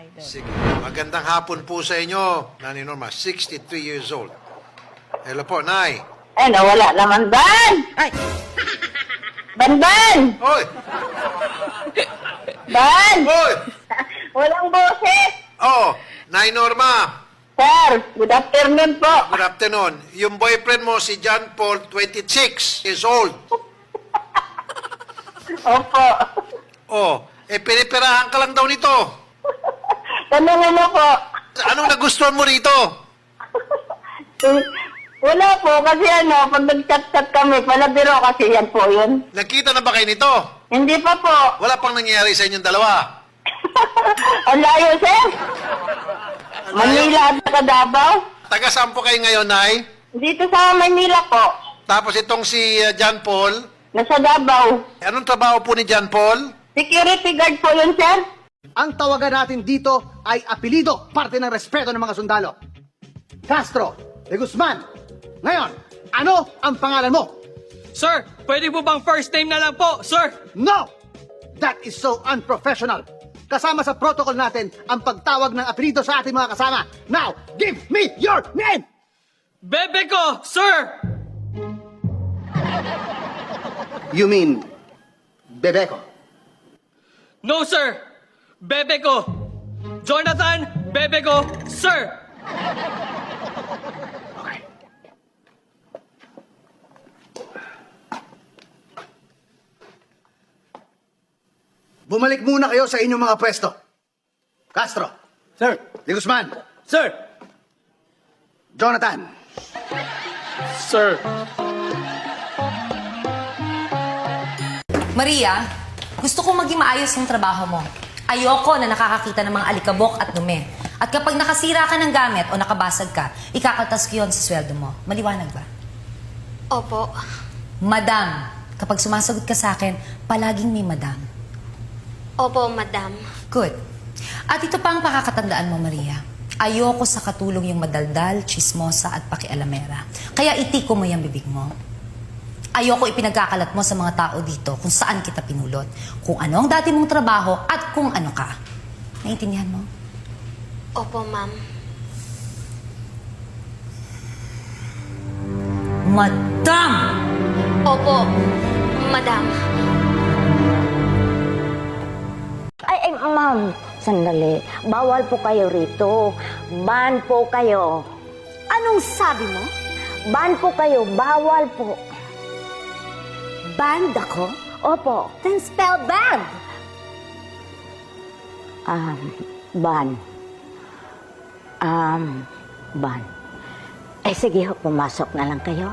Idol. Sige. Magandang hapon po sa inyo, Nanay Norma, 63 years old. Hello po, Nay. Eh, nawala naman, Ban! Ay! Ban! Oy! Ban! Oy! Walang boses! Oh, Nay Norma. Sir, good afternoon po. Good afternoon. Yung boyfriend mo, si John Paul, 26 years old. Opo. Oh, pinipirahan ka lang daw nito. Tanungan mo po. Anong nagustuhan mo rito? Wala po, kasi pag nag-chat-chat kami, palabiro kasi yan po yun. Nakita na ba kayo nito? Hindi pa po. Wala pang nangyayari sa inyong dalawa. Ang layo, sir. Manila at Davao. Taga saan po kayo ngayon, Nay? Dito sa Manila po. Tapos itong si John Paul. Nasa Davao. Anong trabaho po ni John Paul? Security guard po yun, sir. Ang tawagan natin dito ay apelido, parte ng respeto ng mga sundalo. Castro de Guzman. Ngayon, ano ang pangalan mo? Sir, pwede po bang first name na lang po, sir? No! That is so unprofessional. Kasama sa protocol natin ang pagtawag ng apelido sa ating mga kasama. Now, give me your name! Bebe ko, sir! You mean, Bebeko? No, sir! Bebe ko! Jonathan Bebe ko, sir! Okay. Bumalik muna kayo sa inyong mga pwesto. Castro. Sir! De Guzman. Sir! Jonathan. Sir! Maria, gusto kong maging maayos yung trabaho mo. Ayoko na nakakakita ng mga alikabok at dumi. At kapag nakasira ka ng gamit o nakabasag ka, ikakaltas ko yun sa sweldo mo. Maliwanag ba? Opo. Madam, kapag sumasagot ka sa akin, palaging may madam. Opo, madam. Good. At ito pa ang pakakatandaan mo, Maria. Ayoko sa katulong yung madaldal, chismosa at pakialamera. Kaya itiko mo yung bibig mo. Ayoko ipinagkakalat mo sa mga tao dito kung saan kita pinulot, kung ano ang dati mong trabaho at kung ano ka. Naiintindihan mo? Opo, ma'am. Madam! Opo, madam. Ay, ma'am, sandali. Bawal po kayo rito. Ban po kayo. Anong sabi mo? Ban po kayo. Bawal po. Banned ako? Opo. Then spell banned. Ban. Ban. Eh, sige, pumasok na lang kayo.